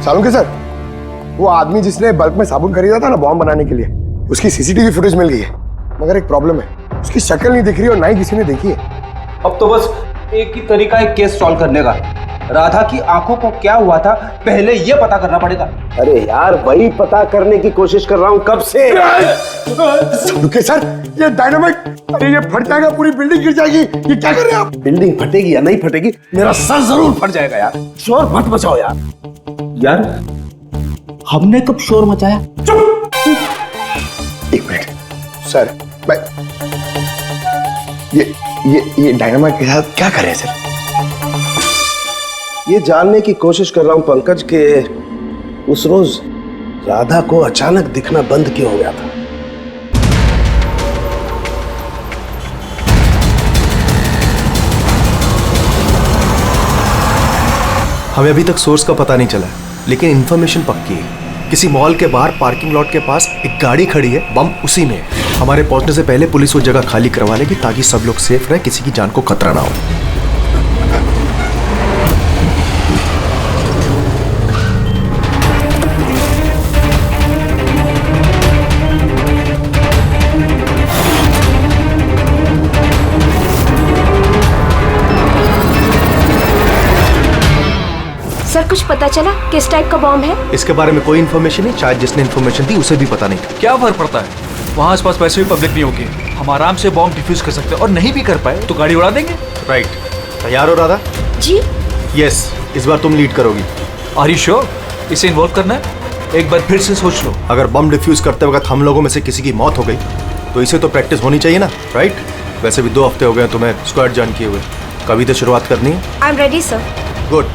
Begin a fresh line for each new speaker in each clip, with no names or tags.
Salunke sir, वो आदमी जिसने बल्क में साबुन खरीदा था ना बॉम्ब बनाने के लिए, उसकी सीसीटीवी फुटेज मिल गई है। मगर एक प्रॉब्लम है, उसकी शक्ल नहीं दिख रही और ना ही किसी ने देखी है।
अब तो बस एक ही तरीका है केस सॉल्व करने का। राधा की आंखों को क्या हुआ था पहले ये पता करना पड़ेगा।
अरे यार वही पता करने की कोशिश कर रहा हूँ कब से।
सालुंके सर, ये डायनामाइट, अरे ये फट जाएगा, पूरी बिल्डिंग गिर जाएगी। ये क्या कर रहे हैं आप?
बिल्डिंग फटेगी या नहीं फटेगी, मेरा सर जरूर फट जाएगा यार। शोर मत मचाओ यार।
यार हमने कब शोर मचाया?
चुप! एक मिनट सर, मैं ये डायनामाइट के साथ क्या कर रहे हैं सर?
ये जानने की कोशिश कर रहा हूं पंकज के उस रोज राधा को अचानक दिखना बंद क्यों हो गया था।
हमें अभी तक सोर्स का पता नहीं चला, लेकिन इंफॉर्मेशन पक्की है। किसी मॉल के बाहर पार्किंग लॉट के पास एक गाड़ी खड़ी है, बम उसी में है। हमारे पहुंचने से पहले पुलिस वो जगह खाली करवा लेगी ताकि सब लोग सेफ रहे, किसी की जान को खतरा ना हो।
सर कुछ पता चला किस टाइप का बॉम्ब है?
इसके बारे में कोई इन्फॉर्मेशन नहीं, शायद जिसने इन्फॉर्मेशन दी उसे भी पता नहीं था।
क्या फर्क पड़ता है, वहाँ आसपास वैसे भी पब्लिक नहीं होगी। हम आराम से बॉम्ब डिफ्यूज कर सकते हैं, और नहीं भी कर पाए तो गाड़ी उड़ा देंगे।
राइट, तैयार हो राधा?
जी
यस, इस बार तुम लीड करोगी।
आर यू श्योर इसे इन्वॉल्व करना है? एक बार फिर से सोच लो।
अगर बम डिफ्यूज करते वक्त हम लोगों में से किसी की मौत हो गई तो इसे तो प्रैक्टिस होनी चाहिए ना, राइट? वैसे भी 2 हफ्ते हो गए तुम्हें स्क्वाड ज्वाइन किए हुए, कभी तो शुरुआत करनी है।
I am ready sir.
Good,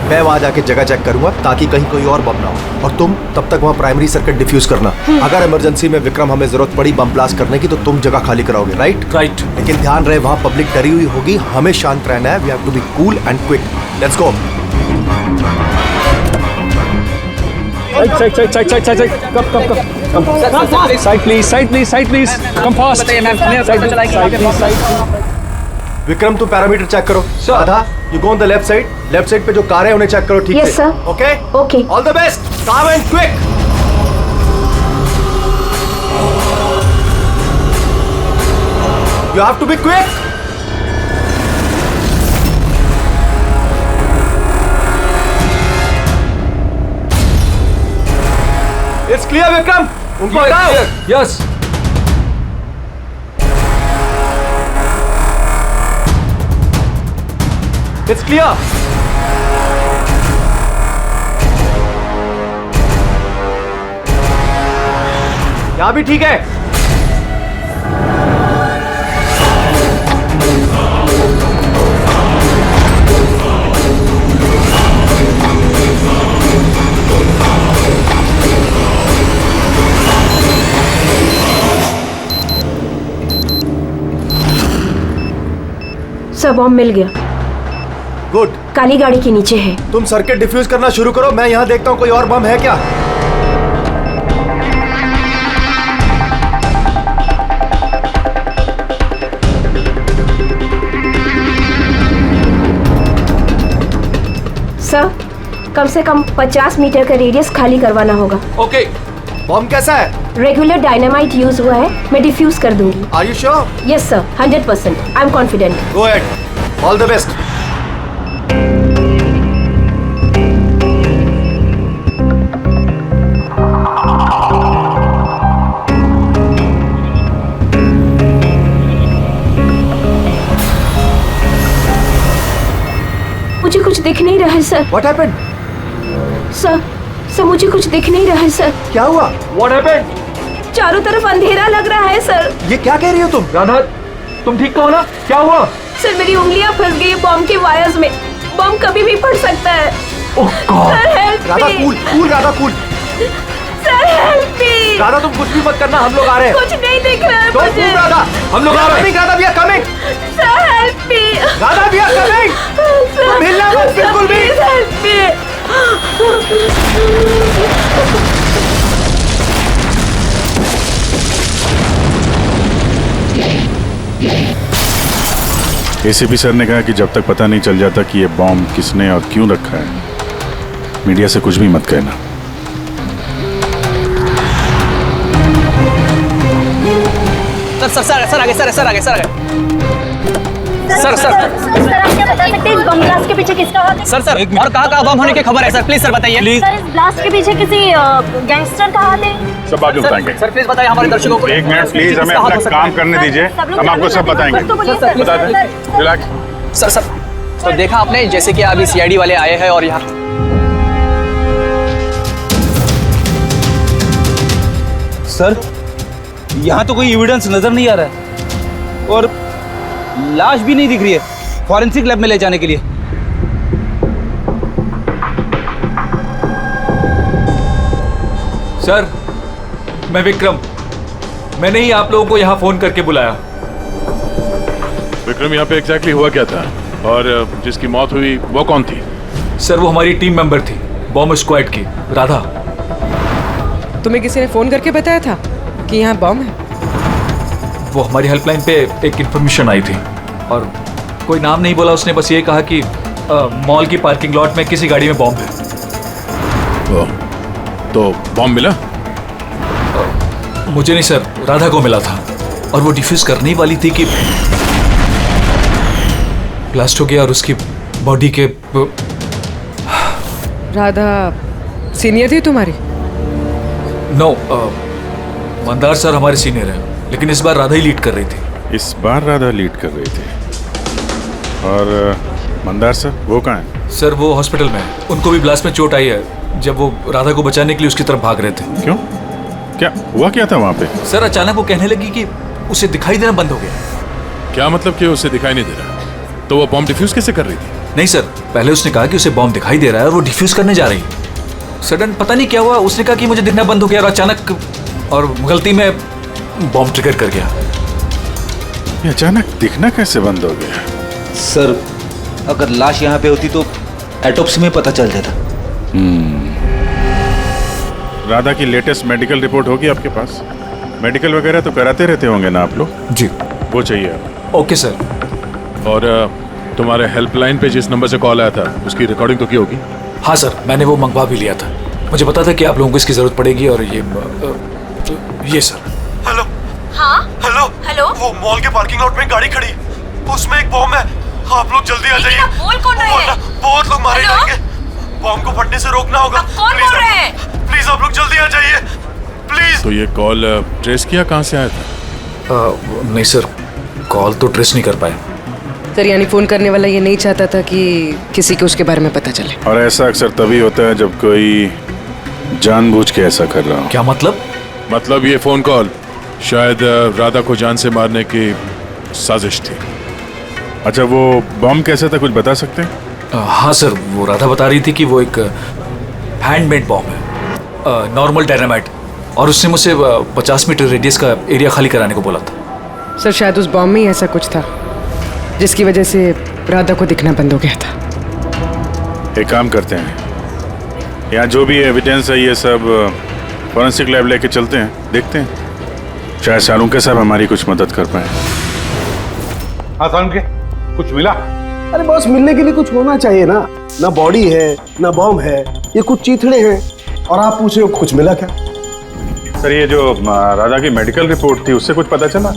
मैं वहां जाके जगह चेक करूंगा ताकि कहीं कोई और बम ना हो, और तुम तब तक वहां प्राइमरी सर्किट डिफ्यूज करना। अगर इमरजेंसी में विक्रम हमें जरूरत पड़ी बम ब्लास्ट करने की तो तुम जगह खाली कराओगे, राइट?
राइट।
लेकिन ध्यान रहे वहां पब्लिक डरी हुई होगी, हमें शांत रहना है। We have to be cool and quick. Let's go. Vikram तुम पैरामीटर चेक करो। Radha, you go on the left side पे जो कार है उन्हें चेक करो ठीक
Yes,
से।
sir.
Okay
Okay.
All the best, calm and quick. You have to be quick. It's clear Vikram, उनको हटाओ।
यस।
It's clear. यहां भी ठीक है।
सर बॉम्ब मिल गया।
गुड,
काली गाड़ी के नीचे है।
तुम सर्किट डिफ्यूज करना शुरू करो, मैं यहां देखता हूं कोई और बम है क्या।
सर कम से कम 50 मीटर का रेडियस खाली करवाना होगा।
ओके।
बम कैसा है?
रेगुलर डायनामाइट यूज हुआ है, मैं डिफ्यूज कर दूंगी।
Are you sure?
Yes sir, 100%। I am confident.
Go ahead, all the best.
मुझे कुछ दिख नहीं रहा है सर।
What happened?
सर मुझे कुछ दिख नहीं रहा है सर।
क्या हुआ?
What happened?
चारों तरफ अंधेरा लग रहा है सर।
ये क्या कह रही हो तुम?
राधा तुम ठीक कहो ना, क्या हुआ?
सर मेरी उंगलियां फंस गई बॉम्ब के वायर्स में। बॉम्ब कभी भी फट सकता है।
Oh God.
Sir help
Radha
me.
Cool, Radha cool.
Sir help me.
Radha तुम कुछ भी मत करना, हम लोग आ रहे हैं।
कुछ नहीं दिख रहा है
Don't
मुझे।
move, राधा, हम लोग आ रहे हैं। Radha, we are coming।
Sir help me.
Radha, we are coming।
Sir
हिलना मत बिल्कुल भी।
Help me.
एसीपी सर ने कहा कि जब तक पता नहीं चल जाता कि ये बॉम्ब किसने और क्यों रखा है, मीडिया से कुछ भी मत कहना।
सर आगे सर
आप क्या बता सकते हैं इस बम ब्लास्ट के पीछे किसका हाथ है?
सर और कहाँ बम होने की खबर है सर? प्लीज सर बताइए प्लीज।
सर इस ब्लास्ट के पीछे किसी गैंगस्टर का हाथ है?
सब बात बताएंगे।
सर प्लीज बताइए हमारे दर्शकों को।
एक मिनट प्लीज, हमें अपना काम करने दीजिए, हम आपको सब बताएंगे। बता दें, रिलैक्स।
सर तो देखा आपने जैसे कि अभी सीआईडी वाले आए हैं और यहाँ
सर यहाँ तो कोई एविडेंस नजर नहीं आ रहा है और लाश भी नहीं दिख रही है फॉरेंसिक लैब में ले जाने के लिए।
सर मैं विक्रम, मैंने ही आप लोगों को यहाँ फोन करके बुलाया।
विक्रम, यहाँ पे एग्जैक्टली हुआ क्या था और जिसकी मौत हुई वो कौन थी?
सर वो हमारी टीम मेंबर थी, बॉम्ब स्क्वाड की, राधा।
तुम्हें किसी ने फोन करके बताया था कि यहाँ बॉम्ब है?
वो हमारी हेल्पलाइन पे एक इन्फॉर्मेशन आई थी और कोई नाम नहीं बोला, उसने बस ये कहा कि मॉल की पार्किंग लॉट में किसी गाड़ी में बॉम्ब है।
तो बॉम्ब मिला?
मुझे नहीं सर, राधा को मिला था और वो डिफ्यूज करने ही वाली थी कि ब्लास्ट हो गया और उसकी बॉडी के।
राधा सीनियर थी तुम्हारी?
नो, मंदार सर हमारे सीनियर हैं, लेकिन इस बार राधा ही लीड कर रही थी।
इस बार राधा लीड कर रही थी। और मंदार सर वो कहाँ है?
सर वो हॉस्पिटल में है, उनको भी ब्लास्ट में चोट आई है जब वो राधा को बचाने के लिए उसकी तरफ भाग रहे थे।
क्यों, क्या हुआ क्या था वहाँ पे?
सर अचानक वो कहने लगी कि उसे दिखाई देना बंद हो गया।
क्या मतलब कि उसे दिखाई नहीं दे रहा? तो वो बॉम्ब डिफ्यूज कैसे कर रही थी?
नहीं सर, पहले उसने कहा कि उसे बॉम्ब दिखाई दे रहा है और वो डिफ्यूज करने जा रही है। सडन पता नहीं क्या हुआ, उसने कहा कि मुझे दिखना बंद हो गया और अचानक और गलती में बॉम्ब ट्रिगर कर गया।
ये अचानक दिखना कैसे बंद हो गया?
सर अगर लाश यहाँ पे होती तो एटोप्सी में पता चल जाता।
राधा की लेटेस्ट मेडिकल रिपोर्ट होगी आपके पास? मेडिकल वगैरह तो कराते रहते होंगे ना आप लोग?
जी
वो चाहिए आप।
Okay sir.
और तुम्हारे हेल्पलाइन पे जिस नंबर से कॉल आया था उसकी रिकॉर्डिंग तो की होगी?
हाँ सर, मैंने वो मंगवा भी लिया था। मुझे पता था कि आप लोगों को इसकी जरूरत पड़ेगी। और ये सर।
हेलो।
हाँ
हेलो।
हेलो,
वो मॉल के पार्किंग लॉट में गाड़ी खड़ी है, उसमें एक बॉम्ब है। आप लोग जल्दी आ जाइए।
बोल कौन रहे हैं?
बहुत लोग मारे जाएंगे। बॉम्ब को फटने से रोकना होगा।
कौन बोल रहे हैं?
प्लीज आप लोग जल्दी आ जाइए प्लीज।
तो ये कॉल ट्रेस किया कहाँ से आया था?
नहीं सर, कॉल तो ट्रेस नहीं कर पाए।
सर यानी फोन करने वाला ये नहीं चाहता था कि किसी को उसके बारे में पता चले।
और ऐसा अक्सर तभी होता है जब कोई जानबूझ के ऐसा कर रहा हो।
क्या मतलब?
मतलब ये फोन कॉल शायद राधा को जान से मारने की साजिश थी। अच्छा, वो बॉम्ब कैसे था, कुछ बता सकते हैं?
हाँ सर, वो राधा बता रही थी कि वो एक हैंडमेड बॉम्ब है, नॉर्मल डायनामाइट, और उसने मुझसे 50 मीटर रेडियस का एरिया खाली कराने को बोला था।
सर शायद उस बॉम्ब में ही ऐसा कुछ था जिसकी वजह से राधा को दिखना बंद हो गया था।
एक काम करते हैं, यहाँ जो भी एविडेंस है ये सब फॉरेंसिक लैब लेके चलते हैं, देखते हैं शायद शाहरुख साहब हमारी कुछ मदद कर पाए।
हाँ सालुंके, कुछ मिला?
अरे बॉस, मिलने के लिए कुछ होना चाहिए ना। ना बॉडी है ना बॉम्ब है, ये कुछ चीथड़े हैं और आप पूछ रहे हो कुछ मिला क्या?
सर ये जो राधा की मेडिकल रिपोर्ट थी उससे कुछ पता चला?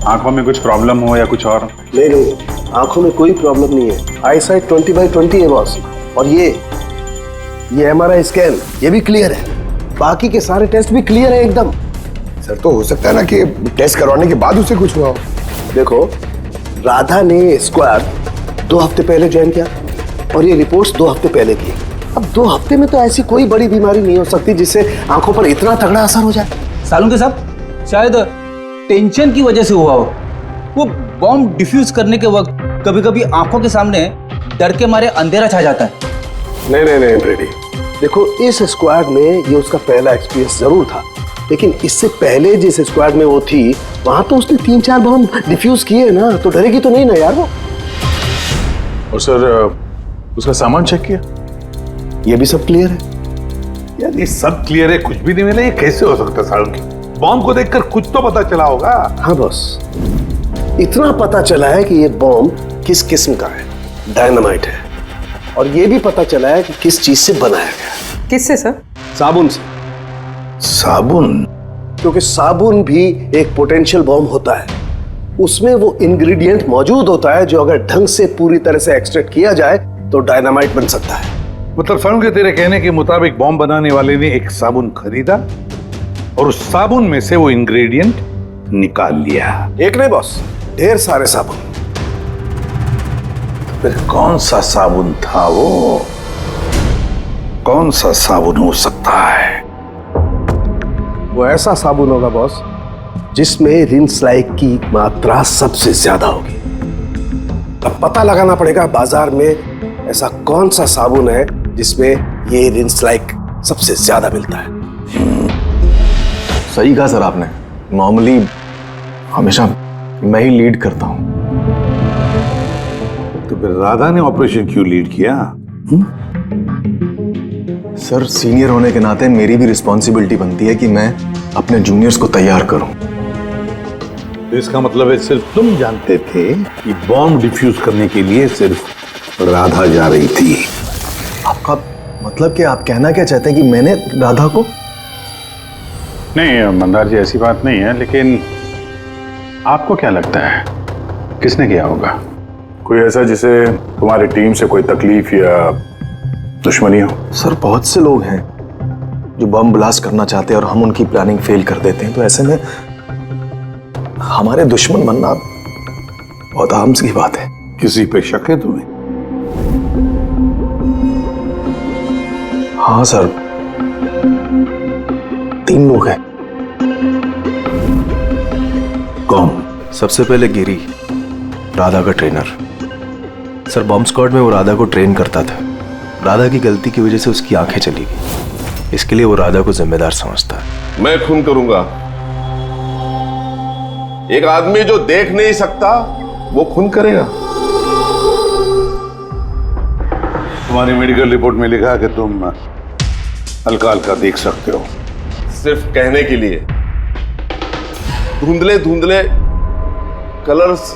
आंखों में कुछ प्रॉब्लम हो या कुछ और?
नहीं, आंखों में कोई प्रॉब्लम नहीं है। आई साइट 20/20 है बॉस। और ये MRI स्कैन ये भी क्लियर है, बाकी के सारे टेस्ट भी क्लियर है एकदम।
सर तो हो सकता है ना कि टेस्ट करवाने के बाद उसे कुछ हुआ हो।
देखो, राधा ने स्क्वाड 2 हफ्ते पहले ज्वाइन किया और ये रिपोर्ट्स 2 हफ्ते पहले की। अब 2 हफ्ते में तो ऐसी कोई बड़ी बीमारी नहीं हो सकती जिससे आंखों पर इतना तगड़ा असर हो जाए।
सालुंके साहब शायद टेंशन की वजह से हुआ हो। वो बॉम्ब डिफ्यूज करने के वक्त कभी कभी आंखों के सामने डर के मारे अंधेरा छा जाता है।
नहीं ब्रेडी, देखो इस स्क्वाड में ये उसका पहला एक्सपीरियंस जरूर था, लेकिन इससे पहले जिस स्क्वाड में वो थी वहां तो उसने 3-4 बॉम्ब डिफ्यूज किए ना, तो डरेगी तो नहीं ना यार वो।
और सर उसका सामान चेक किया?
ये भी सब क्लियर है
यार। ये सब क्लियर है, कुछ भी नहीं मिला, ये कैसे हो सकता है सालुंके? बॉम्ब को देखकर कुछ तो पता चला होगा।
हाँ बॉस, इतना पता चला है कि ये बॉम्ब किस किस्म का है, डायनामाइट है, और ये भी पता चला है कि किस चीज से बनाया गया है।
किससे सर?
साबुन से।
साबुन?
क्योंकि साबुन भी एक पोटेंशियल बॉम्ब होता है। उसमें वो इंग्रेडिएंट मौजूद होता है जो अगर ढंग से पूरी तरह से एक्सट्रैक्ट किया जाए तो डायनामाइट बन सकता है।
मतलब समझ के तेरे कहने के मुताबिक बॉम्ब बनाने वाले ने एक साबुन खरीदा और उस साबुन में से वो इंग्रेडिएंट निकाल लिया।
एक नहीं बॉस, ढेर सारे साबुन।
फिर कौन सा साबुन था वो? कौन सा साबुन हो सकता है?
वो ऐसा साबुन होगा बॉस जिसमें रिंस लाइक की मात्रा सबसे ज्यादा होगी। अब पता लगाना पड़ेगा बाजार में ऐसा कौन सा साबुन है जिसमें ये रिंस लाइक सबसे ज्यादा मिलता है।
सही कहा सर आपने। नॉर्मली हमेशा मैं ही लीड करता हूं।
तो फिर राधा ने ऑपरेशन क्यों लीड किया?
सर सीनियर होने के नाते मेरी भी रिस्पॉन्सिबिलिटी बनती है कि मैं अपने जूनियर्स को तैयार करूं।
तो इसका मतलब है सिर्फ तुम जानते थे कि बॉम्ब डिफ्यूज करने के लिए सिर्फ राधा जा रही थी।
आपका मतलब कि आप कहना क्या चाहते हैं कि मैंने राधा को?
नहीं मंदार जी, ऐसी बात नहीं है, लेकिन आपको क्या लगता है किसने किया होगा? कोई ऐसा जिसे तुम्हारी टीम से कोई तकलीफ या दुश्मनी हो?
सर बहुत से लोग हैं जो बम ब्लास्ट करना चाहते हैं और हम उनकी प्लानिंग फेल कर देते हैं, तो ऐसे में हमारे दुश्मन बनना बहुत आम सी बात है।
किसी पे शक है तुम्हें?
हाँ सर, 3 लोग हैं।
कौन?
सबसे पहले गिरी, राधा का ट्रेनर। सर बॉम्ब स्क्वाड में वो राधा को ट्रेन करता था। राधा की गलती की वजह से उसकी आंखें चली गई, इसके लिए वो राधा को जिम्मेदार समझता है।
मैं खून करूंगा। एक आदमी जो देख नहीं सकता वो खून करेगा।
तुम्हारी मेडिकल रिपोर्ट में लिखा कि तुम हल्का हल्का देख सकते हो।
सिर्फ कहने के लिए। धुंधले धुंधले कलर्स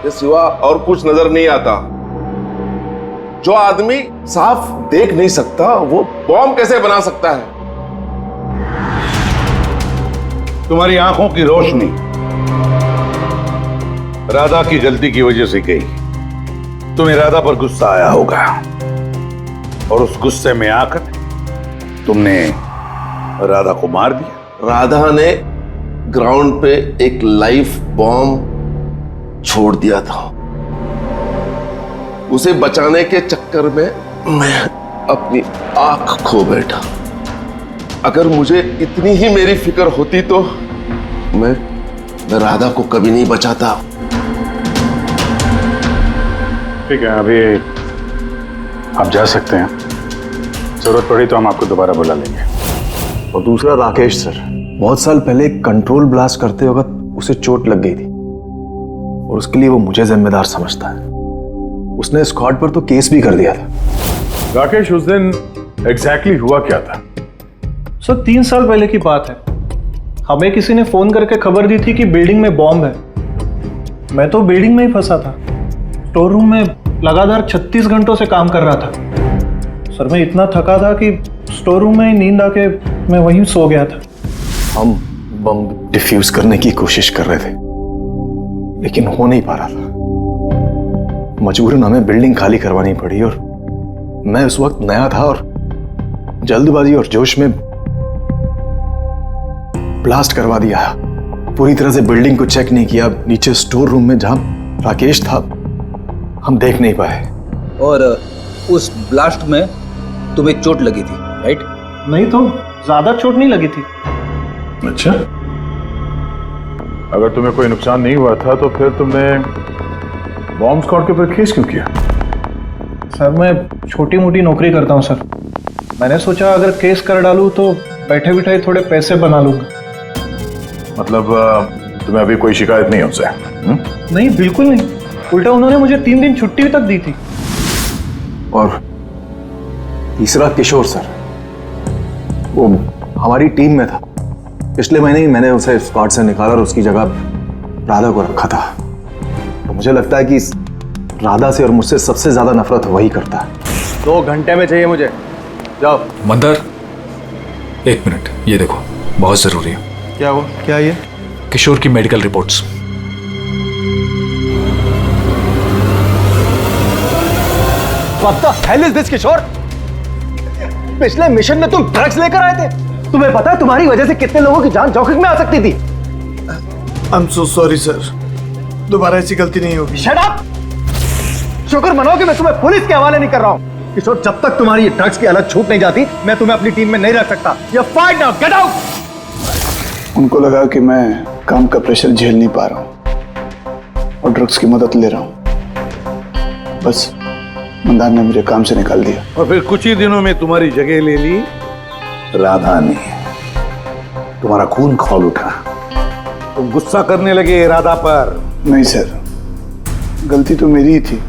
के सिवा और कुछ नजर नहीं आता। जो आदमी साफ देख नहीं सकता वो बॉम्ब कैसे बना सकता है?
तुम्हारी आंखों की रोशनी राधा की गलती की वजह से गई। तुम्हें राधा पर गुस्सा आया होगा और उस गुस्से में आकर तुमने राधा को मार दिया।
राधा ने ग्राउंड पे एक लाइव बॉम्ब छोड़ दिया था। उसे बचाने के चक्कर में मैं अपनी आंख खो बैठा। अगर मुझे इतनी ही मेरी फिक्र होती तो मैं राधा को कभी नहीं बचाता।
ठीक है, अभी आप जा सकते हैं। जरूरत पड़ी तो हम आपको दोबारा बुला लेंगे।
और दूसरा राकेश सर, बहुत साल पहले कंट्रोल ब्लास्ट करते वक्त उसे चोट लग गई थी और उसके लिए वो मुझे जिम्मेदार समझता है। उसने स्क्वाड पर तो केस भी कर दिया था।
राकेश, उस दिन एग्जैक्टली हुआ क्या था?
सर 3 साल पहले की बात है। हमें किसी ने फोन करके खबर दी थी कि बिल्डिंग में बॉम्ब है। मैं तो बिल्डिंग में ही फंसा था। स्टोर रूम में लगातार 36 घंटों से काम कर रहा था। सर मैं इतना थका था कि स्टोर रूम में नींद आके मैं वहीं सो गया था।
हम बम डिफ्यूज करने की कोशिश कर रहे थे लेकिन हो नहीं पा रहा था। मजबूरन हमें बिल्डिंग खाली करवानी पड़ी और मैं उस वक्त नया था और जल्दबाजी और जोश में ब्लास्ट करवा दिया। पूरी तरह से बिल्डिंग को चेक नहीं किया। नीचे स्टोर रूम में जहां राकेश था हम देख नहीं पाए।
और उस ब्लास्ट में तुम्हें चोट लगी थी, राइट?
नहीं तो ज्यादा चोट नहीं लगी थी।
अच्छा, अगर तुम्हें कोई नुकसान नहीं हुआ था तो फिर तुमने बॉम्ब स्क्वाड के ऊपर केस क्यों किया?
सर मैं छोटी मोटी नौकरी करता हूँ सर। मैंने सोचा अगर केस कर डालूं तो बैठे बिठाए थोड़े पैसे बना लूंगा।
मतलब तुम्हें अभी कोई शिकायत नहीं उनसे?
नहीं, बिल्कुल नहीं। उल्टा उन्होंने मुझे 3 दिन छुट्टी तक दी थी।
और तीसरा किशोर सर, वो हमारी टीम में था। पिछले महीने ही मैंने उसे स्क्वाड से निकाला और उसकी जगह राधा को रखा था। तो मुझे लगता है कि राधा से और मुझसे सबसे ज्यादा नफरत वही करता है।
2 घंटे में चाहिए मुझे।
जाओ।
मंदार, एक मिनट, ये देखो, बहुत जरूरी है।
क्या हुआ? क्या ये?
किशोर की medical reports.
What the hell is this, किशोर? पिछले मिशन में तुम ड्रग्स लेकर आए थे। तुम्हें पता है तुम्हारी वजह से कितने लोगों की जान जोखिम में आ सकती थी।
I'm so sorry सर, दोबारा ऐसी गलती नहीं होगी।
Shut up! शुक्र मनाओ कि मैं तुम्हें पुलिस के हवाले नहीं कर रहा हूँ। किशोर, जब तक तुम्हारी ये ड्रग्स की अलग छूट नहीं जाती, मैं तुम्हें अपनी टीम में नहीं रख सकता। You're fired now, get out!
उनको लगा कि मैं काम का प्रेशर झेल नहीं पा रहा हूँ और ड्रग्स की मदद ले रहा हूँ। बस मंदार ने मुझे काम से निकाल दिया।
और फिर कुछ ही दिनों में तुम्हारी जगह ले ली राधा ने। तुम्हारा खून खौल उठा, तुम गुस्सा करने लगे राधा पर।
नहीं सर, गलती तो मेरी ही थी।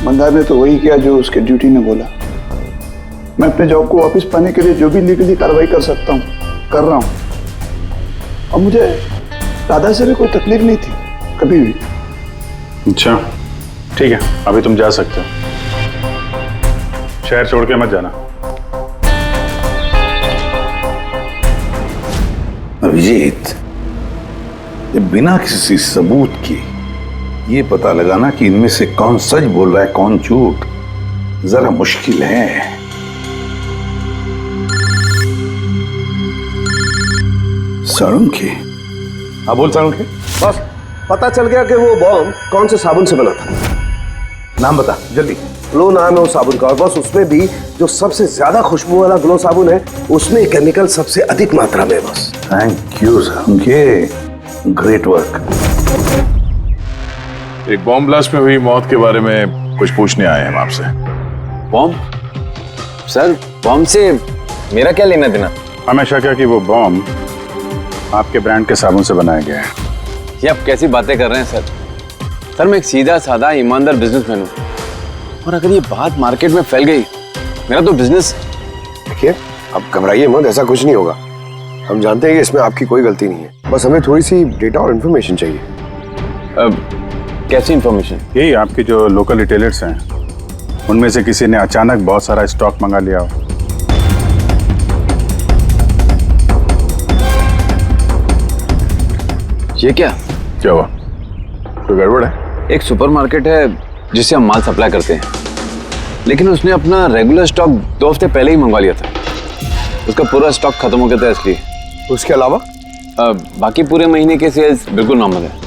मंदार ने तो वही किया जो उसके ड्यूटी ने बोला। मैं अपने जॉब को वापस पाने के लिए जो भी लीगली कार्रवाई कर सकता हूँ कर रहा हूँ, और मुझे राधा से भी कोई तकलीफ नहीं थी कभी भी।
अच्छा ठीक है, अभी तुम जा सकते हो। शहर छोड़ के मत जाना।
अभिजीत, ये बिना किसी सबूत के ये पता लगाना कि इनमें से कौन सच बोल रहा है कौन झूठ, जरा मुश्किल है। साळुंखे।
हाँ बोल साळुंखे। बस पता चल गया कि वो बॉम्ब कौन से साबुन से बना था।
नाम बता जल्दी।
ग्लो नाम है उस साबुन का, और बस उसमें भी जो सबसे ज्यादा खुशबू वाला ग्लो साबुन है उसमें केमिकल सबसे अधिक मात्रा में है। बस
thank you Salunkhe, great work.
एक बॉम्ब ब्लास्ट में हुई मौत के बारे में कुछ पूछने आए हैं हम आपसे।
बॉम्ब? सर, बॉम्ब से मेरा क्या लेना देना?
हमें शक है कि वो बॉम्ब आपके ब्रांड के साबुन से बनाया गया है।
ये आप कैसी बातें कर रहे हैं सर? सर, मैं एक सीधा साधा ईमानदार बिजनेसमैन हूँ, और अगर ये बात मार्केट में फैल गई, मेरा तो बिजनेस।
देखिए, आप घबराइए मत, ऐसा कुछ नहीं होगा। हम जानते हैं कि इसमें आपकी कोई गलती नहीं है, बस हमें थोड़ी सी डेटा और इन्फॉर्मेशन चाहिए।
कैसी इन्फॉर्मेशन?
यही आपके जो लोकल रिटेलर्स हैं उनमें से किसी ने अचानक बहुत सारा स्टॉक मंगा लिया हो।
ये क्या
हुआ? कोई गड़बड़ है?
एक सुपरमार्केट है जिससे हम माल सप्लाई करते हैं, लेकिन उसने अपना रेगुलर स्टॉक 2 हफ्ते पहले ही मंगवा लिया था। उसका पूरा स्टॉक खत्म हो गया था, इसलिए।
उसके अलावा
बाकी पूरे महीने के सेल्स बिल्कुल नॉर्मल है।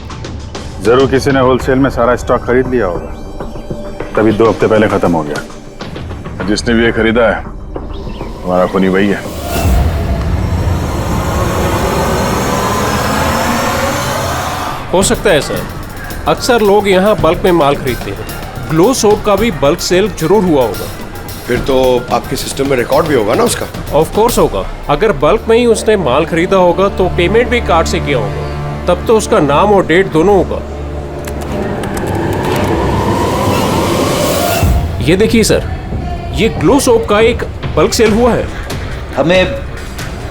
जरूर किसी ने होलसेल में सारा स्टॉक खरीद लिया होगा, तभी 2 हफ्ते पहले खत्म हो गया। जिसने भी ये खरीदा है हमारा खूनी वही है।
हो सकता है सर, अक्सर लोग यहाँ बल्क में माल खरीदते हैं। ग्लो सोप का भी बल्क सेल जरूर हुआ होगा।
फिर तो आपके सिस्टम में रिकॉर्ड भी होगा ना उसका?
ऑफ कोर्स होगा। अगर बल्क में ही उसने माल खरीदा होगा तो पेमेंट भी कार्ड से किया होगा, तब तो उसका नाम और डेट दोनों होगा। ये देखिए सर, ये ग्लो सोप का एक बल्क सेल हुआ है।
हमें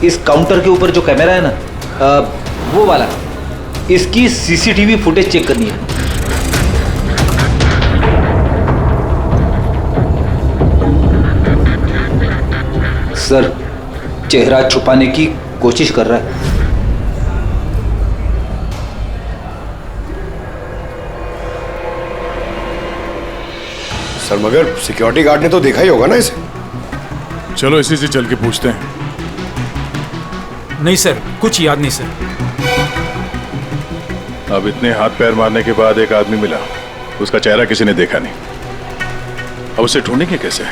इस काउंटर के ऊपर जो कैमरा है ना, वो वाला, इसकी सीसीटीवी फुटेज चेक करनी है। सर, चेहरा छुपाने की कोशिश कर रहा है।
सर, मगर सिक्योरिटी गार्ड ने तो देखा ही होगा ना इसे।
चलो इसी से चल के पूछते हैं।
नहीं सर, कुछ याद नहीं सर।
अब इतने हाथ पैर मारने के बाद एक आदमी मिला, उसका चेहरा किसी ने देखा नहीं। अब उसे ढूंढेंगे कैसे?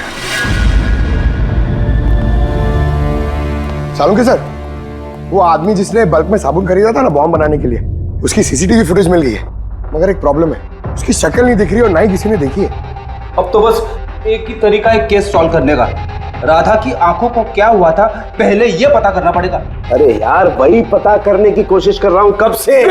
साळुंखे सर, वो आदमी जिसने बल्क में साबुन खरीदा था ना बॉम्ब बनाने के लिए, उसकी सीसीटीवी फुटेज मिल गई है, मगर एक प्रॉब्लम है, उसकी शक्ल नहीं दिख रही और ना ही किसी ने देखी है।
अब तो बस एक ही तरीका है केस सॉल्व करने का। राधा की आंखों को क्या हुआ था पहले ये पता करना पड़ेगा।
अरे यार, वही पता करने की कोशिश कर रहा हूँ कब से।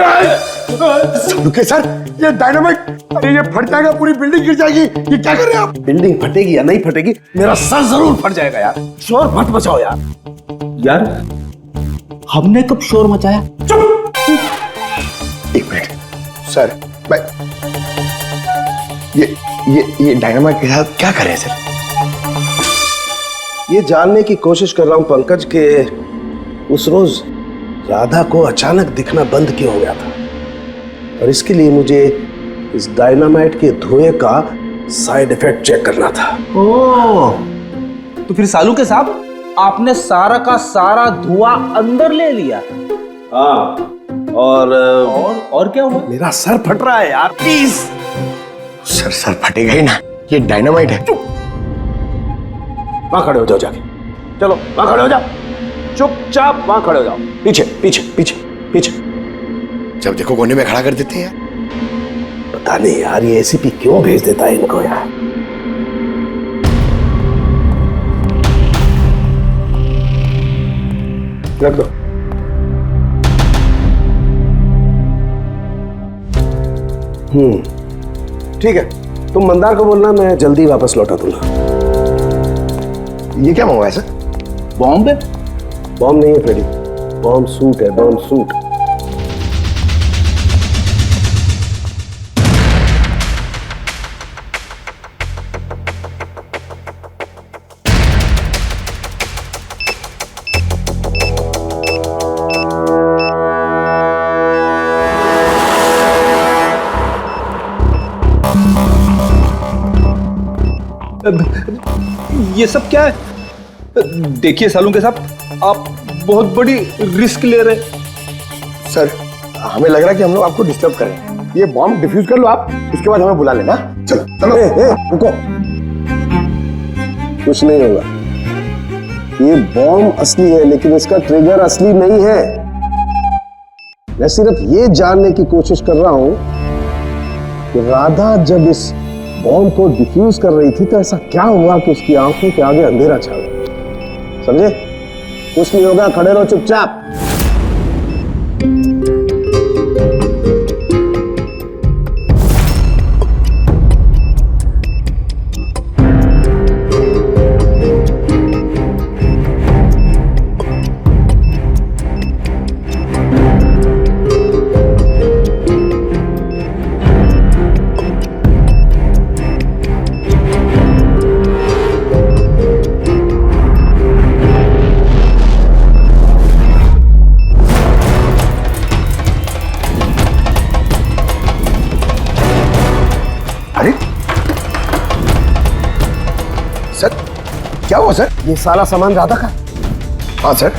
साळुंखे सर, ये डायनामाइट, अरे ये फट जाएगा, पूरी बिल्डिंग गिर जाएगी। ये क्या कर रहे हैं आप?
बिल्डिंग फटेगी या नहीं फटेगी, मेरा सर जरूर फट जाएगा यार। शोर मत मचाओ यार।
यार, हमने कब शोर मचाया?
चुप! एक मिनट सर, मैं ये डायनामाइट के साथ क्या कर रहे हैं सर?
ये जानने की कोशिश कर रहा हूं पंकज के उस रोज राधा को अचानक दिखना बंद क्यों हो गया था, और इसके लिए मुझे इस डायनामाइट के धुएं का साइड इफेक्ट चेक करना था।
ओह, तो फिर सालू के साहब आपने सारा का सारा धुआं अंदर ले लिया?
हाँ, और
क्या हुआ?
मेरा सर फट रहा है यार, प्लीज।
सर फटेगा ही ना, ये डायनामाइट है।
वहां खड़े हो जाओ जाके, चलो वहां खड़े हो जाओ, चुपचाप वहां खड़े हो जाओ, पीछे पीछे पीछे पीछे।
जब देखो कोने में खड़ा कर देते हैं यार।
पता नहीं यार, ये एसीपी क्यों भेज देता है इनको यार। रख दो। ठीक है, तुम मंदार को बोलना, मैं जल्दी वापस लौटा दूंगा।
ये क्या मंगवाया सर?
बॉम्ब है?
बॉम्ब नहीं है फ्रेडी, बॉम्ब सूट है, बॉम्ब सूट।
ये सब क्या है? देखिए सालू के साहब, आप बहुत बड़ी रिस्क ले रहे हैं।
सर, हमें लग रहा है कि हम लोग आपको डिस्टर्ब कर रहे हैं। ये बॉम्ब डिफ्यूज कर लो आप, उसके बाद हमें बुला लेना। चलो चलो।
रुको, कुछ नहीं होगा। ये बॉम्ब असली है, लेकिन इसका ट्रिगर असली नहीं है। मैं सिर्फ ये जानने की कोशिश कर रहा हूं कि राधा जब इस बॉम्ब को डिफ्यूज कर रही थी तो ऐसा क्या हुआ कि उसकी आंखों के आगे अंधेरा छा गया। समझे? कुछ नहीं होगा, खड़े रहो चुपचाप।
क्या हुआ सर?
ये सारा सामान राधा का?
हाँ सर।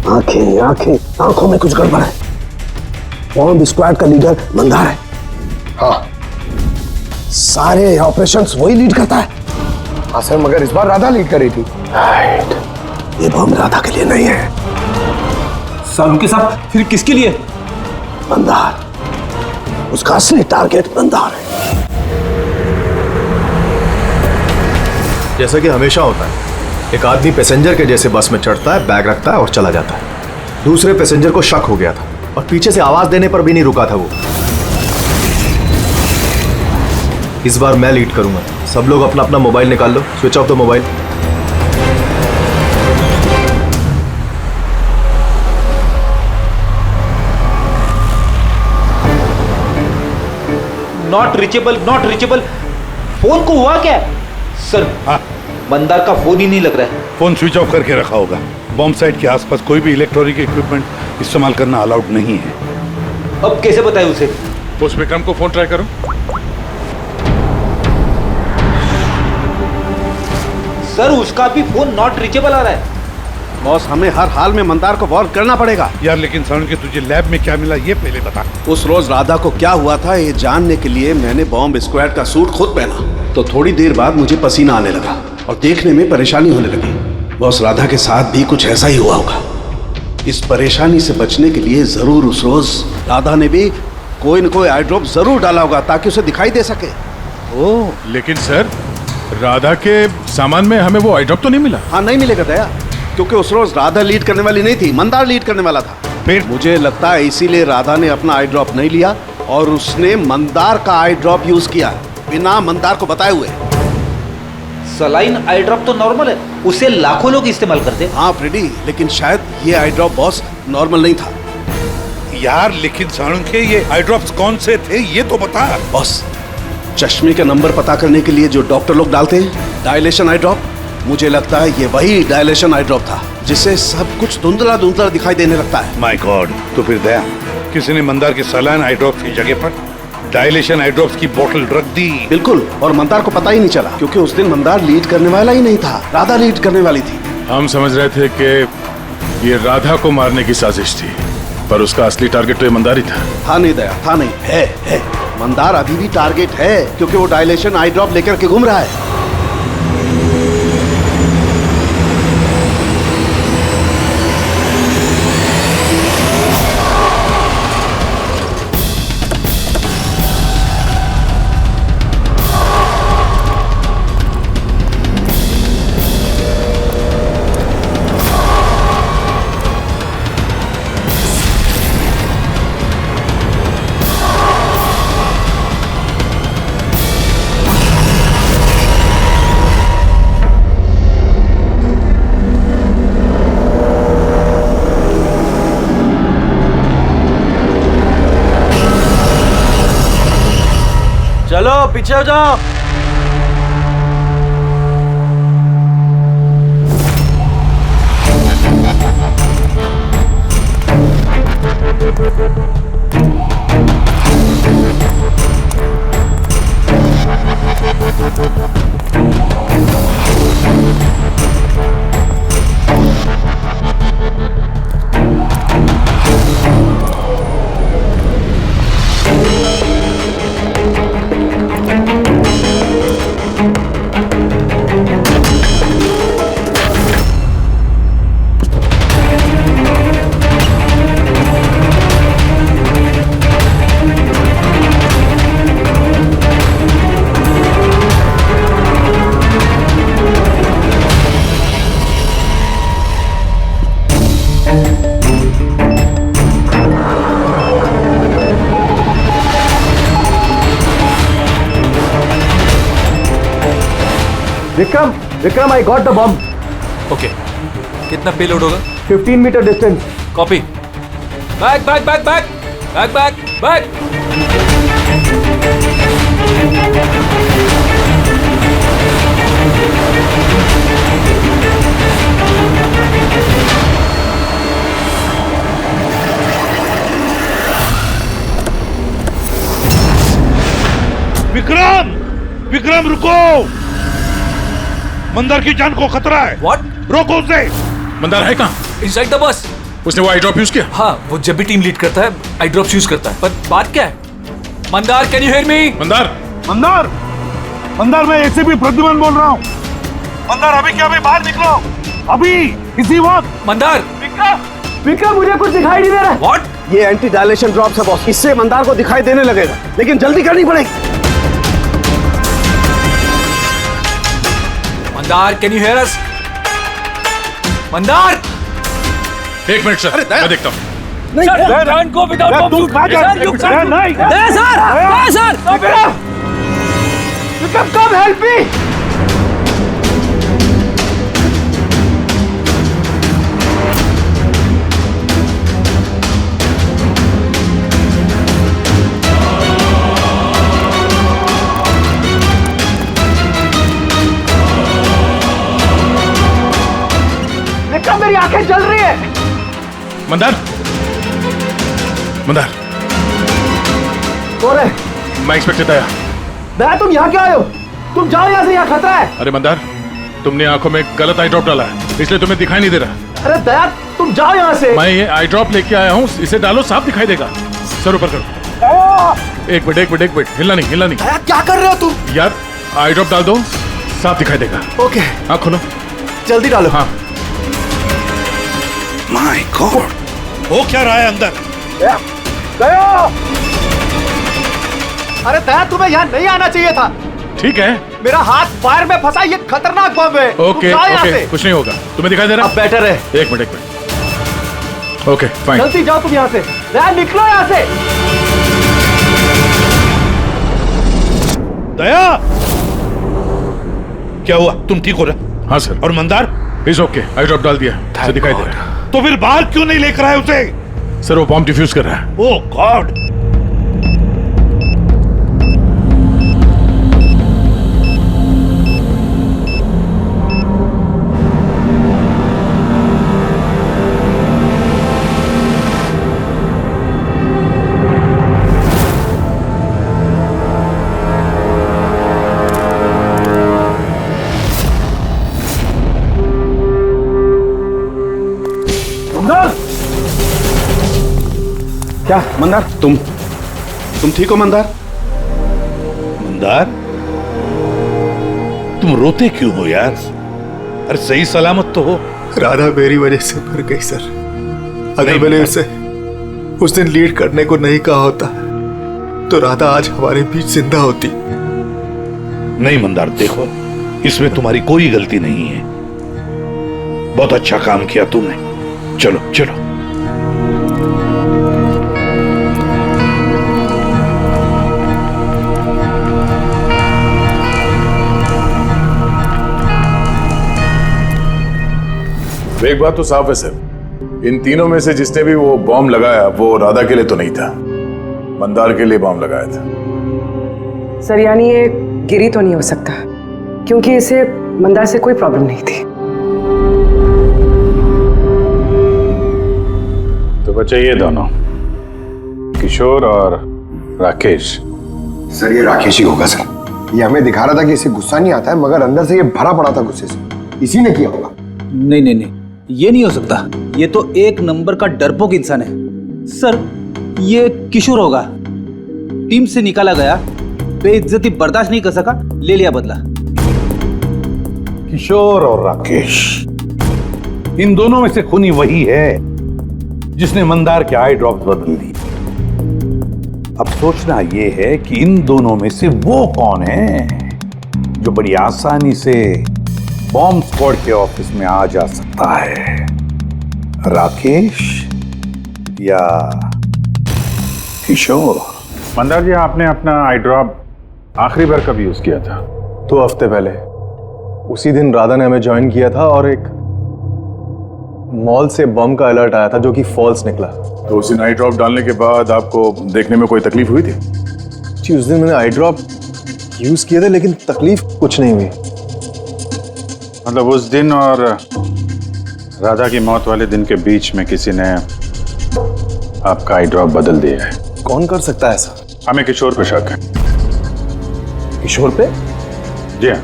आंखें आंखें, आंखों में कुछ गड़बड़ है। बॉम्ब स्क्वाड का लीडर मंदार है।
हाँ,
सारे ऑपरेशंस वही लीड करता है।
हाँ सर, मगर इस बार राधा लीड कर रही थी।
राइट, ये बॉम्ब राधा के लिए नहीं है।
सालू के साहब, फिर किसके लिए?
मंदार, उसका असली टारगेट मंदार है।
जैसा कि हमेशा होता है, एक आदमी पैसेंजर के जैसे बस में चढ़ता है, बैग रखता है और चला जाता है। दूसरे पैसेंजर को शक हो गया था और पीछे से आवाज देने पर भी नहीं रुका था वो। इस बार मैं लीड करूंगा। सब लोग अपना अपना मोबाइल निकाल लो, switch off the mobile.
Not reachable, not reachable. Phone को हुआ क्या सर?
हाँ,
मंदार का फोन ही नहीं लग रहा है।
फोन स्विच ऑफ करके रखा होगा। बॉम्ब साइट के आसपास कोई भी इलेक्ट्रॉनिक इक्विपमेंट इस्तेमाल करना अलाउड नहीं है।
अब कैसे बताएं उसे?
उस विक्रम को फोन ट्राई करो।
सर, उसका भी फोन नॉट रीचेबल आ रहा है।
बॉस, हमें हर हाल में मंदार को वार्न करना पड़ेगा।
यार, लेकिन सरण के तुझे लैब में क्या मिला ये पहले बता।
उस रोज राधा को क्या हुआ था ये जानने के लिए मैंने बॉम्ब स्क्वाड का सूट खुद पहना, तो थोड़ी देर बाद मुझे पसीना आने लगा और देखने में परेशानी होने लगी। बॉस, राधा के साथ भी कुछ ऐसा ही हुआ होगा। इस परेशानी से बचने के लिए जरूर उस रोज राधा ने भी कोई न कोई आई ड्रॉप जरूर डाला होगा ताकि उसे दिखाई दे सके।
ओह, लेकिन सर, राधा के सामान में हमें वो आई ड्रॉप तो नहीं मिला।
हाँ, नहीं मिलेगा दया, क्योंकि उस रोज राधा लीड करने वाली नहीं थी, मंदार लीड करने वाला था।
फिर
मुझे लगता है इसीलिए राधा ने अपना आई ड्रॉप नहीं लिया और उसने मंदार का आई ड्रॉप यूज किया बिना मंदार को बताए हुए।
सलाइन आई ड्रॉप तो नॉर्मल है, उसे लाखों लोग इस्तेमाल करते हैं।
हाँ फ्रेडी, लेकिन शायद ये आई ड्रॉप बॉस नॉर्मल नहीं था।
यार, लेकिन साणु के ये आई ड्रॉप्स कौन से थे ये तो बता।
बॉस, चश्मे का नंबर पता करने के लिए जो डॉक्टर लोग डालते हैं, डायलेशन आई ड्रॉप, मुझे लगता है ये वही डायलेशन आई ड्रॉप था जिससे सब कुछ धुंधला धुंधला दिखाई देने लगता है।
माय गॉड, तो फिर दया किसी ने मंदार के सलाइन आई ड्रॉप्स की जगह पर डायलेशन आई ड्रॉप्स की बोतल रख दी।
बिल्कुल, और मंदार को पता ही नहीं चला क्योंकि उस दिन मंदार लीड करने वाला ही नहीं था, राधा लीड करने वाली थी।
हम समझ रहे थे कि ये राधा को मारने की साजिश थी, पर उसका असली टारगेट तो ये मंदार ही था
नहीं दया, था नहीं, है। मंदार अभी भी टारगेट है क्योंकि वो डायलेशन आई ड्रॉप लेकर के घूम रहा है।
चलो पीछे हो जाओ। Vikram, I got the bomb.
Okay, कितना पेलोड होगा?
15 metre distance.
Copy. Back.
Vikram रुको, मंदार की जान को खतरा है।
What?
रोको उसे। मंदार है कहाँ?
Inside the bus.
उसने वो आई ड्रॉप यूज किया?
हाँ, वो जब भी टीम लीड करता है आई ड्रॉप्स यूज करता है। पर बात क्या है? Mandar, can you hear me?
Mandar मैं एसीपी प्रद्युमन बोल रहा हूँ। मंदार अभी बाहर निकलो, अभी इसी वक्त।
मंदार।
विक्रम, मुझे कुछ दिखाई नहीं दे रहा है।
What?
ये एंटी डायलेशन ड्रॉप है बॉस, इससे मंदार को दिखाई देने लगेगा, लेकिन जल्दी करनी पड़ेगी।
मंदार, कैन यू हियर अस? मंदार।
एक मिनट सर, मैं देखता हूँ।
विक्रम, कम हेल्प मी। विक्रम, मेरी आंखें जल रही है।
मंदार
कौन है?
मैं इंस्पेक्टर दया।
दया, तुम यहाँ क्यों आए हो? तुम जाओ यहाँ से, यहाँ खतरा है।
अरे मंदार, तुमने आंखों में गलत आई ड्रॉप डाला है, इसलिए तुम्हें दिखाई नहीं दे रहा।
अरे दया, तुम जाओ यहाँ से।
मैं ये आई ड्रॉप लेके आया हूँ, इसे डालो, साफ दिखाई देगा। सर ऊपर करो। एक मिनट, हिलना नहीं।
दया, क्या कर रहे हो तुम?
यार आई ड्रॉप डाल दो, साफ दिखाई देगा।
ओके,
हाँ खोलो,
जल्दी डालो।
हाँ।
माय गॉड, वो क्या रहा है अंदर?
दया! अरे दया, तुम्हें यहाँ नहीं आना चाहिए था।
ठीक है,
मेरा हाथ फायर में फंसा, ये खतरनाक बम है।
ओके, कुछ नहीं होगा, तुम्हें दिखाई दे रहा?
अब बेटर है।
एक मिनट। Okay fine.
जल्दी जाओ तुम यहाँ से। दया, निकलो यहाँ से।
दया, क्या हुआ? तुम ठीक हो रहा?
हाँ सर।
और Mandar?
Is okay, I drop डाल दिया, से दिखाई दे रहा है।
तो फिर बाहर क्यों नहीं लेकर आए उसे?
सर वो बॉम्ब डिफ्यूज कर रहा है।
Oh God. क्या मंदार? तुम ठीक हो मंदार? मंदार, तुम रोते क्यों हो यार? अरे सही सलामत तो हो।
राधा मेरी वजह से मर गई सर। अगर मैंने उसे उस दिन लीड करने को नहीं कहा होता तो राधा आज हमारे बीच जिंदा होती।
नहीं मंदार, देखो इसमें तुम्हारी कोई गलती नहीं है। बहुत अच्छा काम किया तुमने। चलो चलो।
एक बात तो साफ है सर, इन तीनों में से जिसने भी वो बॉम्ब लगाया वो राधा के लिए तो नहीं था, मंदार के लिए बॉम्ब लगाया था।
सर यानी ये गिरी तो नहीं हो सकता क्योंकि इसे मंदार से कोई प्रॉब्लम नहीं थी।
तो बच्चे ये दोनों किशोर और राकेश।
सर ये राकेश ही होगा सर। ये हमें दिखा रहा था कि इसे गुस्सा नहीं आता है मगर अंदर से ये भरा पड़ा था गुस्से से। इसी ने किया होगा।
नहीं नहीं नहीं, ये नहीं हो सकता। ये तो एक नंबर का डरपोक इंसान है सर। ये किशोर होगा, टीम से निकाला गया, बेइज्जती बर्दाश्त नहीं कर सका, ले लिया बदला।
किशोर और राकेश, इन दोनों में से खूनी वही है जिसने मंदार के आई ड्रॉप्स बदल दिए। अब सोचना यह है कि इन दोनों में से वो कौन है जो बड़ी आसानी से बॉम्ब स्क्वाड के ऑफिस में आ जा सकता है, राकेश या किशोर?
मंदार जी, आपने अपना आई ड्रॉप आखिरी बार कब यूज किया था?
2 हफ्ते पहले। उसी दिन राधा ने हमें ज्वाइन किया था और एक मॉल से बम का अलर्ट आया था जो कि फॉल्स निकला।
तो उसी आई ड्रॉप डालने के बाद आपको देखने में कोई तकलीफ हुई थी?
जी, उस दिन मैंने आई ड्रॉप यूज किए थे लेकिन तकलीफ कुछ नहीं हुई।
मतलब उस दिन और राधा की मौत वाले दिन के बीच में किसी ने आपका आई ड्रॉप बदल दिया है।
कौन कर सकता है ऐसा?
हमें किशोर पे शक है।
किशोर पे?
जी हाँ,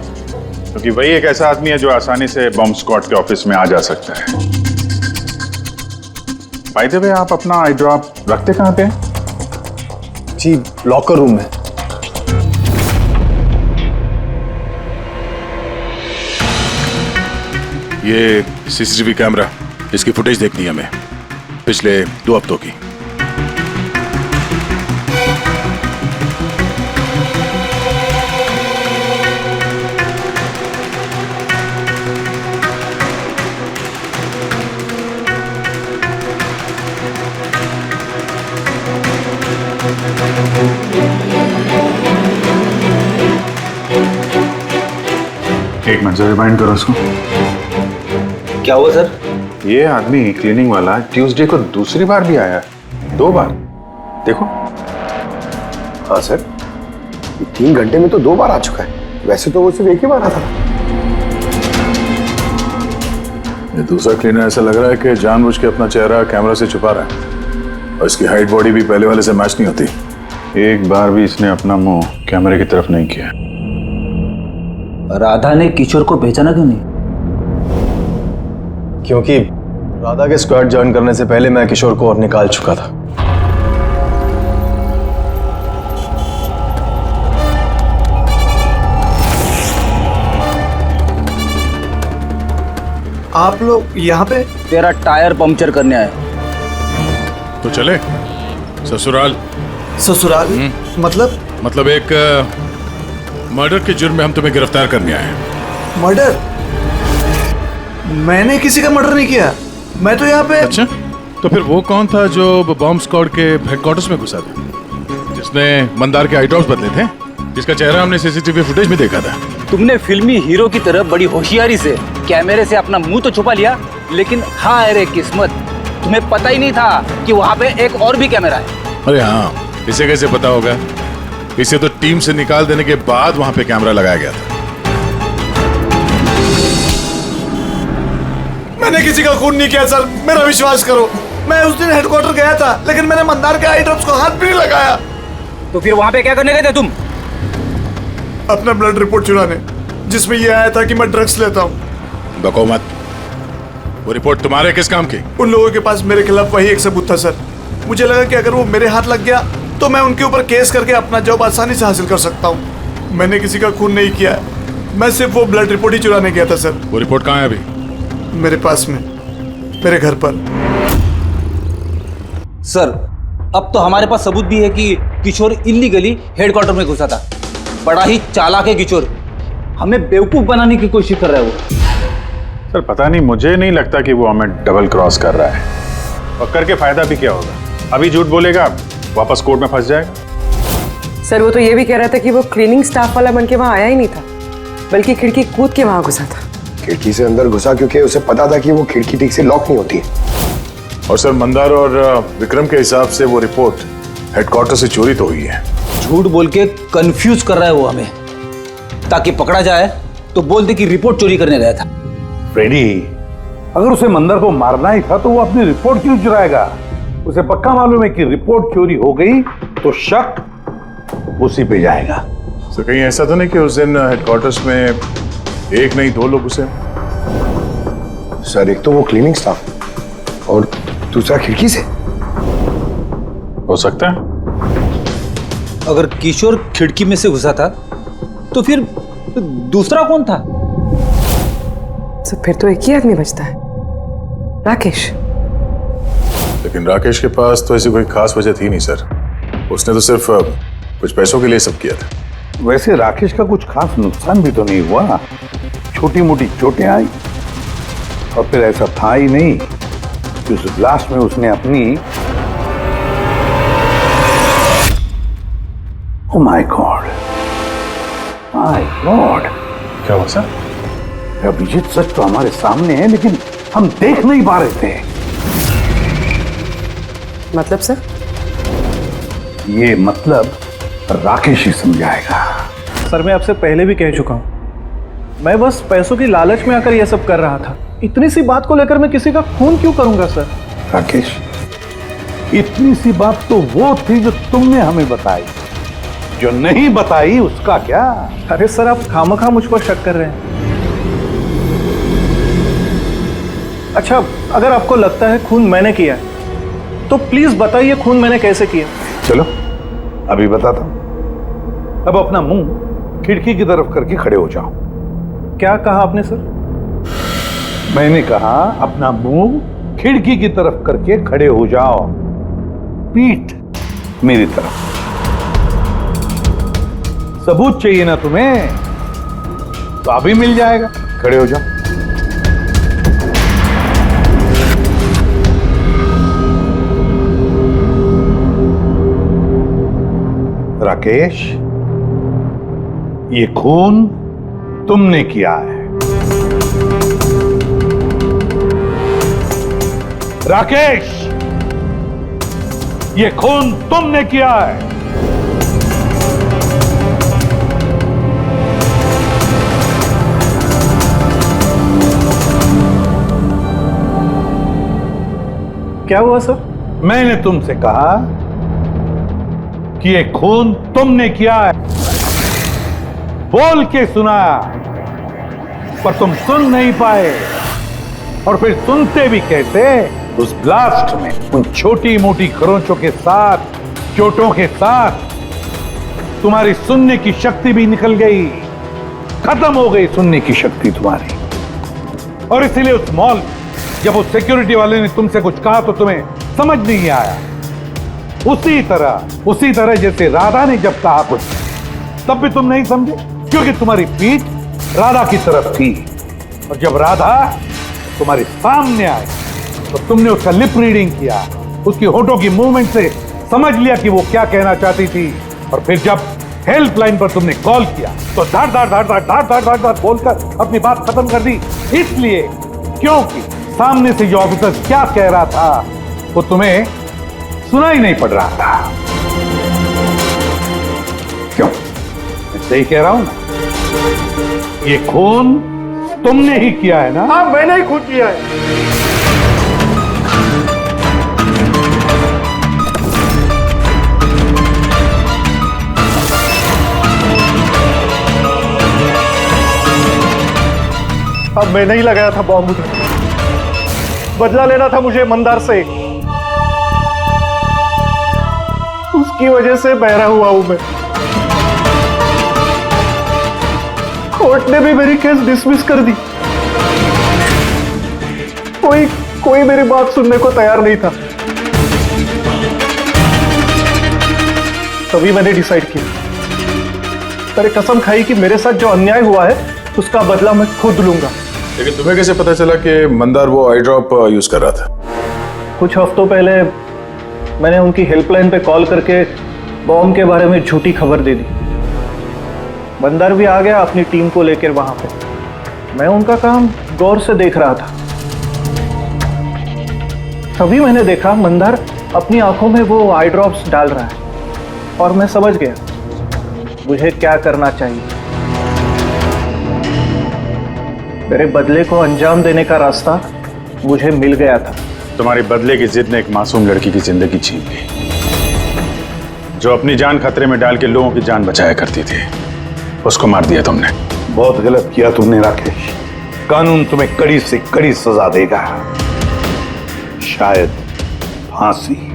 क्योंकि वही एक ऐसा आदमी है जो आसानी से बॉम्ब स्क्वाड के ऑफिस में आ जा सकता है। बाय द वे, आप अपना आई ड्रॉप रखते कहाँ पे?
जी, लॉकर रूम में।
ये सीसीटीवी कैमरा, इसकी फुटेज देखनी है हमें पिछले 2 हफ्तों की। एक मिनट, रिमाइंड करो उसको।
क्या हुआ सर?
ये आदमी क्लीनिंग वाला ट्यूसडे को दूसरी बार भी आया, 2 बार। देखो।
हाँ सर, 3 घंटे में तो 2 बार आ चुका है। वैसे तो वो सिर्फ एक ही बार आता था।
ये दूसरा क्लीनर ऐसा लग रहा है कि जानबूझ के अपना चेहरा कैमरा से छुपा रहा है और इसकी हाइट बॉडी भी पहले वाले से मैच नहीं होती। एक बार भी इसने अपना मुंह कैमरे की तरफ नहीं किया।
राधा ने किशोर को पहचाना क्यों नहीं?
क्योंकि राधा के स्क्वाड ज्वाइन करने से पहले मैं किशोर को और निकाल चुका था।
आप लोग यहाँ पे?
तेरा टायर पंक्चर करने आए।
तो चले ससुराल।
ससुराल? मतलब
एक मर्डर के जुर्म में हम तुम्हें गिरफ्तार करने आए हैं।
मर्डर? मैंने किसी का मर्डर नहीं किया। मैं तो यहाँ पे।
अच्छा, तो फिर वो कौन था जो बॉम्ब स्क्वाड के हेडक्वार्टर्स में घुसा था, जिसने मंदार के आई ड्रॉप्स बदले थे, जिसका चेहरा हमने सीसीटीवी फुटेज में देखा था?
तुमने फिल्मी हीरो की तरह बड़ी होशियारी से कैमरे से अपना मुंह तो छुपा लिया, लेकिन हाँ अरे किस्मत, तुम्हें पता ही नहीं था कि वहाँ पे एक और भी कैमरा है।
अरे हाँ, इसे कैसे पता होगा? इसे तो टीम से निकाल देने के बाद वहां पे कैमरा लगाया गया था।
मैंने किसी का खून नहीं किया सर, मेरा विश्वास करो। मैं उस दिन हेडक्वार्टर गया था, लेकिन मैंने मंदार के आई ड्रॉप्स को हाथ भी नहीं लगाया।
तो फिर वहां पे क्या करने गए थे तुम?
अपना ब्लड रिपोर्ट चुराने, जिसमें यह आया था कि मैं ड्रग्स लेता हूँ।
बको मत। वो रिपोर्ट तुम्हारे किस काम की?
उन लोगों के पास मेरे खिलाफ वही एक सबूत था सर,
मुझे लगा कि अगर वो मेरे हाथ लग गया तो मैं उनके ऊपर केस करके अपना जॉब आसानी से हासिल कर सकता हूँ। मैंने किसी का खून नहीं किया, मैं सिर्फ वो ब्लड रिपोर्ट ही चुराने गया था सर।
वो रिपोर्ट कहाँ है अभी?
मेरे पास में, मेरे घर पर।
सर, अब तो हमारे पास सबूत भी है कि किशोर इल्लीगली हेडक्वार्टर में घुसा था। बड़ा ही चालाक है किशोर, हमें बेवकूफ बनाने की कोशिश कर रहा है वो।
सर पता नहीं, मुझे नहीं लगता कि वो हमें डबल क्रॉस कर रहा है। और करके फायदा भी क्या होगा? अभी झूठ बोलेगा, वापस कोर्ट में फंस जाएगा।
सर वो तो ये भी कह रहा था कि वो क्लीनिंग स्टाफ वाला बन के वहां आया ही नहीं था, बल्कि खिड़की कूद के वहां घुसा था।
खिड़की से अंदर घुसा क्योंकि उसे पता था कि वो खिड़की ठीक से लॉक नहीं होती है।
और सर मंदार और विक्रम के हिसाब से वो रिपोर्ट हेडक्वार्टर से चोरी तो हुई है।
झूठ बोल के कंफ्यूज कर रहा है वो हमें, ताकि पकड़ा जाए तो बोल दे कि रिपोर्ट चोरी करने गया था।
फ्रेडी, अगर उसे मंदर को मारना ही था तो वो अपनी रिपोर्ट क्यों चुराएगा? उसे पक्का मालूम है कि रिपोर्ट चोरी हो गई तो शक उसी पे जाएगा।
तो कहीं ऐसा तो नहीं कि उस दिन हेडक्वार्टर्स में एक नहीं 2 लोग उसे?
सर एक तो वो क्लीनिंग स्टाफ और दूसरा खिड़की से।
हो सकता है।
अगर किशोर खिड़की में से घुसा था तो फिर दूसरा कौन था?
तो फिर तो एक ही आदमी बचता है, राकेश।
लेकिन राकेश के पास तो ऐसी कोई खास वजह थी नहीं सर। उसने तो सिर्फ कुछ पैसों के लिए सब किया था।
वैसे राकेश का कुछ खास नुकसान भी तो नहीं हुआ, छोटी मोटी चोटें आई। और फिर ऐसा था ही नहीं कि उस ब्लास्ट में उसने अपनी oh my God, my God.
क्या हुआ सर?
अभिजीत, सच तो हमारे सामने है लेकिन हम देख नहीं पा रहे थे।
मतलब सर?
ये मतलब राकेश ही समझाएगा।
सर मैं आपसे पहले भी कह चुका हूं, मैं बस पैसों की लालच में आकर यह सब कर रहा था। इतनी सी बात को लेकर मैं किसी का खून क्यों करूंगा सर?
राकेश, इतनी सी बात तो वो थी जो तुमने हमें बताई, जो नहीं बताई उसका क्या?
अरे सर आप खामखा मुझ पर शक कर रहे हैं। अच्छा, अगर आपको लगता है खून मैंने किया है तो प्लीज बताइए खून मैंने कैसे किया।
चलो अभी बताता हूं। अब अपना मुंह खिड़की की तरफ करके खड़े हो जाओ।
क्या कहा आपने सर?
मैंने कहा अपना मुंह खिड़की की तरफ करके खड़े हो जाओ, पीठ मेरी तरफ। सबूत चाहिए ना तुम्हें, तो अभी मिल जाएगा। खड़े हो जाओ। राकेश, ये खून तुमने किया है। राकेश, ये खून तुमने किया है।
क्या हुआ सर?
मैंने तुमसे कहा कि ये खून तुमने किया है, बोल के सुनाया, पर तुम सुन नहीं पाए। और फिर सुनते भी कैसे? उस ब्लास्ट में उन छोटी मोटी खरोंचों के साथ, चोटों के साथ तुम्हारी सुनने की शक्ति भी निकल गई, खत्म हो गई सुनने की शक्ति तुम्हारी। और इसीलिए उस मॉल जब उस सिक्योरिटी वाले ने तुमसे कुछ कहा तो तुम्हें समझ नहीं आया। उसी तरह जैसे राधा ने जब कहा कुछ, तब भी तुम नहीं समझे, क्योंकि तुम्हारी पीठ राधा की तरफ थी। और जब राधा तुम्हारे सामने आई तो तुमने उसका लिप रीडिंग किया, उसकी होठों की मूवमेंट से समझ लिया कि वो क्या कहना चाहती थी। और फिर जब हेल्पलाइन पर तुमने कॉल किया तो धाड़ धाड़ धाड़ धाड़ धाड़ धाड़ धाड़ धाड़ बोलकर अपनी बात खत्म कर दी। इसलिए क्योंकि सामने से जो ऑफिसर क्या कह रहा था वो तुम्हें सुनाई नहीं पड़ रहा था। क्यों? मैं सही कह रहा हूं ना? ये खून तुमने ही किया है ना?
हाँ, मैंने ही खून किया है।
अब मैंने ही लगाया था बॉम्ब, बदला लेना था मुझे मंदार से। उसकी वजह से बहरा हुआ हूं मैं। कोर्ट ने भी मेरी केस डिसमिस कर दी। कोई मेरी बात सुनने को तैयार नहीं था। तभी मैंने डिसाइड किया, मैंने कसम खाई कि मेरे साथ जो अन्याय हुआ है उसका बदला मैं खुद लूंगा।
लेकिन तुम्हें कैसे पता चला कि मंदार वो आई ड्रॉप यूज कर रहा था?
कुछ हफ्तों पहले मैंने उनकी हेल्पलाइन पे कॉल करके बॉम्ब के बारे में झूठी खबर दे दी। मंदार भी आ गया अपनी टीम को लेकर वहां पे। मैं उनका काम गौर से देख रहा था। तभी मैंने देखा मंदार अपनी आंखों में वो आई ड्रॉप्स डाल रहा है और मैं समझ गया मुझे क्या करना चाहिए। मेरे बदले को अंजाम देने का रास्ता मुझे मिल गया था।
तुम्हारी बदले की जिद ने एक मासूम लड़की की जिंदगी छीन ली, जो अपनी जान खतरे में डाल के लोगों की जान बचाया करती थी। उसको मार दिया तुमने।
बहुत गलत किया तुमने राकेश। कानून तुम्हें कड़ी से कड़ी सजा देगा, शायद फांसी।